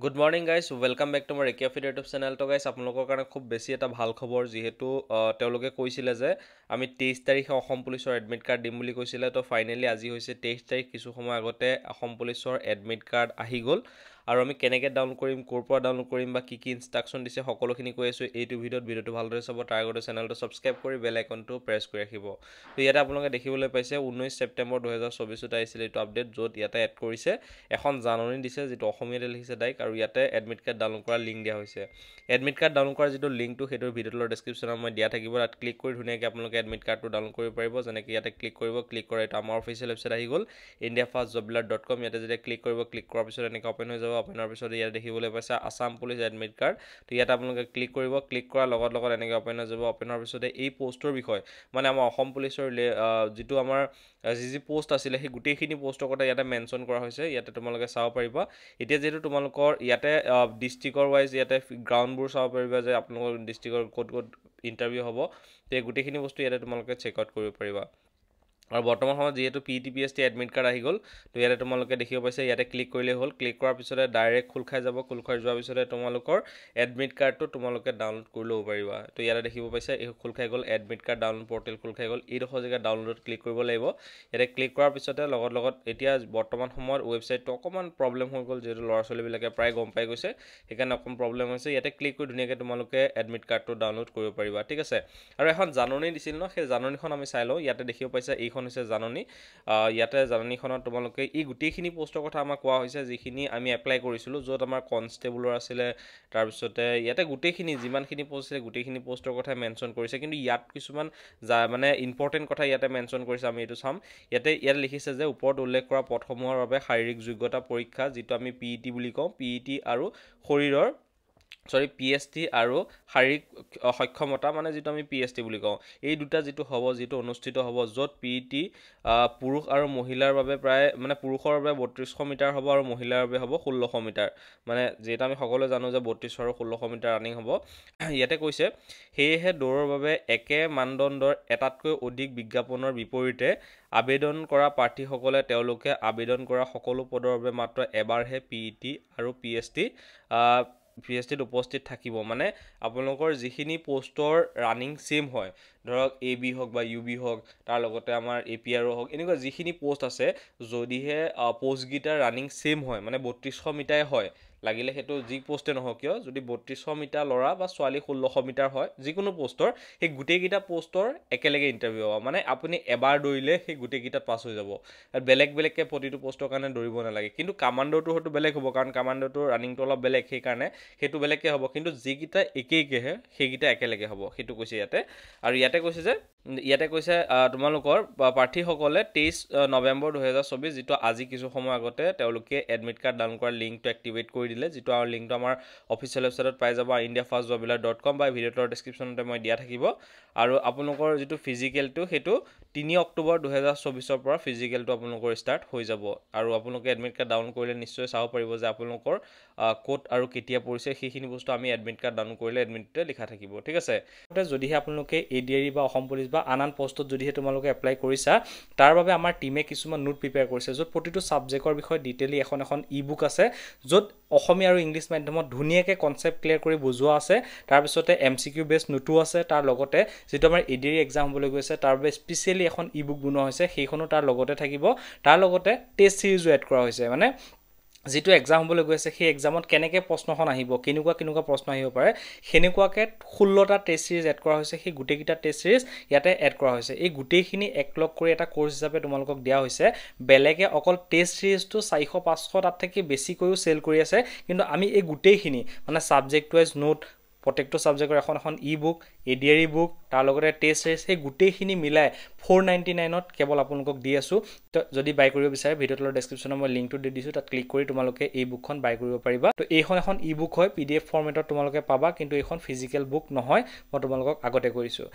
Good morning guys welcome back to মাৰ একিয়াফিড YouTube channel. তো গাইজ আপোনালোকৰ কাৰণে খুব বেছি এটা ভাল খবৰ, যিহেতু তেওঁলোকে কৈছিলে যে আমি 23 তাৰিখে অসম পুলিচৰ এডমিট কাৰ্ড দিম বুলি কৈছিলে। তো ফাইনেলি আজি হৈছে 23 তাৰিখ। কিছু সময় আগতে অসম পুলিচৰ এডমিট কাৰ্ড আহি গ'ল আৰু আমি কেনেকৈ ডাউনলোড কৰিম, ক'ৰ পৰা ডাউনলোড কৰিম বা কি ইনষ্ট্ৰাকশ্যন দিছে সকলোখিনি কৈ আছোঁ এইটো ভিডিঅ'টো ভালদৰে চাব। তাৰ আগতে চেনেলটো ছাবস্ক্ৰাইব কৰি বেল আইকনটো প্ৰেছ কৰি ৰাখিব। তো ইয়াতে আপোনালোকে দেখিবলৈ পাইছে 19 ছেপ্টেম্বৰ 2024 আহিছিলে এইটো আপডেট, য'ত ইয়াতে এড কৰিছে এখন জাননী দিছে, যিটো অসমীয়াতে লিখিছে ডাইৰেক্ট, আৰু ইয়াতে এডমিট কাৰ্ড ডাউনলোড কৰাৰ লিংক দিয়া হৈছে। এডমিট কাৰ্ড ডাউনলোড কৰাৰ যিটো লিংকটো সেইটো ভিডিঅ'টোৰ ডেছক্ৰিপশ্যনত মই দিয়া থাকিব। তাত ক্লিক কৰি ধুনীয়াকৈ আপোনালোকে এডমিট কাৰ্ডটো ডাউনলোড কৰিব পাৰিব। যেনেকৈ ইয়াতে ক্লিক কৰা এইটো আমাৰ অফিচিয়েল ৱেবছাইট আহি গ'ল indiafastjoblard.com। ইয়াতে যেতিয়া ক্লিক কৰাৰ পিছত এনেকৈ অ'পেন হৈ যাব। অ'পেন হোৱাৰ পিছত ইয়াতে দেখিবলৈ পাইছে আছাম পুলিচ এডমিট কাৰ্ড। তো ইয়াতে আপোনালোকে ক্লিক কৰাৰ লগত এনেকৈ অ'পেন হৈ যাব। অ'পেন হোৱাৰ পিছতে এই প'ষ্টৰ বিষয়ে, মানে আমাৰ অসম পুলিচৰ যিটো আমাৰ যি প'ষ্ট আছিলে সেই গোটেইখিনি প'ষ্টৰ কথা ইয়াতে মেনশ্যন কৰা হৈছে। ইয়াতে তোমালোকে চাব পাৰিবা। এতিয়া যিহেতু তোমালোকৰ ইয়াতে ডিষ্ট্ৰিক্টৰ ৱাইজ ইয়াতে গ্ৰাউণ্ডবোৰ চাব পাৰিবা যে আপোনালোকৰ ডিষ্ট্ৰিক্টৰ ক'ত ইণ্টাৰভিউ হ'ব। তো এই গোটেইখিনি বস্তু ইয়াতে তোমালোকে চেক আউট কৰিব পাৰিবা। আৰু বৰ্তমান সময়ত যিহেতু PTPST এডমিট কাৰ্ড আহি গ'ল, তো ইয়াতে তোমালোকে দেখিব পাইছে ইয়াতে ক্লিক কৰিলেই হ'ল। ক্লিক কৰাৰ পিছতে ডাইৰেক্ট খোল খাই যাব। খোল খাই যোৱাৰ পিছতে তোমালোকৰ এডমিট কাৰ্ডটো তোমালোকে ডাউনলোড কৰি ল'ব পাৰিবা। তো ইয়াতে দেখিব পাইছে এই খোল খাই গ'ল, এডমিট কাৰ্ড ডাউনলোড পৰ্টেল খোল খাই গ'ল। এইডোখৰ জেগাত ডাউনলোডত ক্লিক কৰিব লাগিব। ইয়াতে ক্লিক কৰাৰ পিছতে লগত এতিয়া বৰ্তমান সময়ত ৱেবছাইটটো অকণমান প্ৰব্লেম হৈ গ'ল, যিহেতু ল'ৰা ছোৱালীবিলাকে প্ৰায় গম পাই গৈছে, সেইকাৰণে অকণমান প্ৰব্লেম হৈছে। ইয়াতে ক্লিক কৰি ধুনীয়াকৈ তোমালোকে এডমিট কাৰ্ডটো ডাউনলোড কৰিব পাৰিবা, ঠিক আছে। আৰু এখন জাননী দিছিল ন, সেই জাননীখন আমি চাই লওঁ। ইয়াতে দেখিব পাইছে এইখন হৈছে জাননী। ইয়াতে জাননীখনত তোমালোকে এই গোটেইখিনি প'ষ্টৰ কথা আমাক কোৱা হৈছে, যিখিনি আমি এপ্লাই কৰিছিলোঁ, য'ত আমাৰ কনষ্টেবলৰ আছিলে। তাৰপিছতে ইয়াতে গোটেইখিনি যিমানখিনি প'ষ্ট আছিলে গোটেইখিনি প'ষ্টৰ কথা মেনশ্যন কৰিছে, কিন্তু ইয়াত কিছুমান মানে ইম্পৰ্টেণ্ট কথা ইয়াতে মেনশ্যন কৰিছে। আমি এইটো চাম। ইয়াতে লিখিছে যে ওপৰত উল্লেখ কৰা পদসমূহৰ বাবে শাৰীৰিক যোগ্যতা পৰীক্ষা, যিটো আমি PET বুলি কওঁ, PET আৰু PST আৰু শাৰীৰিক সক্ষমতা, মানে যিটো আমি PST বুলি কওঁ, এই দুটা যিটো হ'ব, যিটো অনুষ্ঠিত হ'ব, য'ত PET পুৰুষ আৰু মহিলাৰ বাবে পুৰুষৰ বাবে 3200 মিটাৰ হ'ব আৰু মহিলাৰ বাবে হ'ব 1600 মিটাৰ। মানে যিহেতু আমি সকলোৱে জানো যে 3200 আৰু 1600 মিটাৰ ৰানিং হ'ব। ইয়াতে কৈছে সেয়েহে দৌৰৰ বাবে একে মানদণ্ডৰ এটাতকৈ অধিক বিজ্ঞাপনৰ বিপৰীতে আবেদন কৰা প্ৰাৰ্থীসকলে তেওঁলোকে আবেদন কৰা সকলো পদৰ বাবে মাত্ৰ এবাৰহে PET আৰু PSTত উপস্থিত থাকিব। মানে আপোনালোকৰ যিখিনি প'ষ্টৰ ৰানিং ছেইম হয়, ধৰক AB হওক বা UB হওক, তাৰ লগতে আমাৰ APR হওক, এনেকুৱা যিখিনি প'ষ্ট আছে, যদিহে প'ষ্টকেইটাৰ ৰানিং ছেইম হয়, মানে 3200 মিটাৰে হয়, লাগিলে সেইটো যি প'ষ্টে নহওক কিয়, যদি 3200 মিটাৰ ল'ৰা বা ছোৱালী 1600 মিটাৰ হয়, যিকোনো প'ষ্টৰ, সেই গোটেইকেইটা প'ষ্টৰ একেলগে ইণ্টাৰভিউ হ'ব। মানে আপুনি এবাৰ দৌৰিলে সেই গোটেইকেইটাত পাছ হৈ যাব। বেলেগকৈ প্ৰতিটো প'ষ্টৰ কাৰণে দৌৰিব নালাগে। কিন্তু কামাণ্ডোটো হয়তো বেলেগ হ'ব, কাৰণ কামাণ্ডোটোৰ ৰানিংটো অলপ বেলেগ, সেইকাৰণে সেইটো বেলেগকৈ হ'ব। কিন্তু যিকেইটা একেইকেহে সেইকেইটা একেলগে হ'ব, সেইটো কৈছে ইয়াতে। আৰু ইয়াতে কৈছে তোমালোকৰ প্ৰাৰ্থীসকলে 23 নৱেম্বৰ 2024, যিটো আজি কিছু সময় আগতে তেওঁলোকে এডমিট কাৰ্ড ডাউনলোড কৰাৰ লিংকটো এক্টিভেট কৰি দিলে, যিটো লিংকটো আমাৰ অফিচিয়েল ৱেবছাইটত পাই যাব, indiafastjoblard.com, বা ভিডিঅ'টোৰ ডেছক্ৰিপশ্যনতে মই দিয়া থাকিব। আৰু আপোনালোকৰ যিটো ফিজিকেলটো, সেইটো 3 অক্টোবৰ 2024 পৰা ফিজিকেলটো আপোনালোকৰ ষ্টাৰ্ট হৈ যাব। আৰু আপোনালোকে এডমিট কাৰ্ড ডাউনলোড কৰিলে নিশ্চয় চাব পাৰিব যে আপোনালোকৰ ক'ত আৰু কেতিয়া পৰিছে, সেইখিনি বস্তু আমি এডমিট কাৰ্ড ডাউনলোড কৰিলে এডমিটতে লিখা থাকিব, ঠিক আছে। যদিহে আপোনালোকে ADRE বা অসম পুলিচ বা আন পষ্টত যদিহে তোমালোকে এপ্লাই কৰিছা, তাৰ বাবে আমাৰ টিমে কিছুমান নোট প্ৰিপেয়াৰ কৰিছে, য'ত প্ৰতিটো ছাবজেক্টৰ বিষয়ে ডিটেইলি এখন ই-বুক আছে, য'ত অসমীয়া আৰু ইংলিছ মাধ্যমত ধুনীয়াকৈ কনচেপ্ট ক্লিয়াৰ কৰি বুজোৱা আছে। তাৰপিছতে MCQ বেছ নোটো আছে। তাৰ লগতে যিটো আমাৰ ADRE এক্সাম হ'বলৈ গৈছে, তাৰ বাবে স্পেচিয়েলি এখন ই-বুক বনোৱা হৈছে, সেইখনো তাৰ লগতে থাকিব। তাৰ লগতে টেষ্ট চিৰিজো এড কৰা হৈছে, মানে যিটো এক্সাম হ'বলৈ গৈ আছে সেই এক্সামত কেনেকৈ প্ৰশ্নখন আহিব, কেনেকুৱা প্ৰশ্ন আহিব পাৰে, সেনেকুৱাকৈ 16টা টেষ্ট চিৰিজ এড কৰা হৈছে। সেই গোটেইকেইটা টেষ্ট চিৰিজ ইয়াতে এড কৰা হৈছে। এই গোটেইখিনি একলগ কৰি এটা কোৰ্চ হিচাপে তোমালোকক দিয়া হৈছে। বেলেগে অকল টেষ্ট চিৰিজটো 400-500 তাত থাকি বেছিকৈও চেল কৰি আছে, কিন্তু আমি এই গোটেইখিনি মানে ছাবজেক্ট ৱাইজ নোট, প্ৰত্যেকটো ছাবজেক্টৰ এখন ই-বুক, ADRE বুক, তাৰ লগতে টেষ্ট চিৰিজ, সেই গোটেইখিনি মিলাই 499ত কেৱল আপোনালোকক দি আছোঁ। তো যদি বাই কৰিব বিচাৰে, ভিডিঅ'টোৰ ডেছক্ৰিপশ্যনত মই লিংকটো দি দিছোঁ, তাত ক্লিক কৰি তোমালোকে এই বুকখন বাই কৰিব পাৰিবা। তো এইখন এখন ই-বুক হয়, PDF ফৰ্মেটত তোমালোকে পাবা, কিন্তু এইখন ফিজিকেল বুক নহয়, মই তোমালোকক আগতে কৰিছোঁ।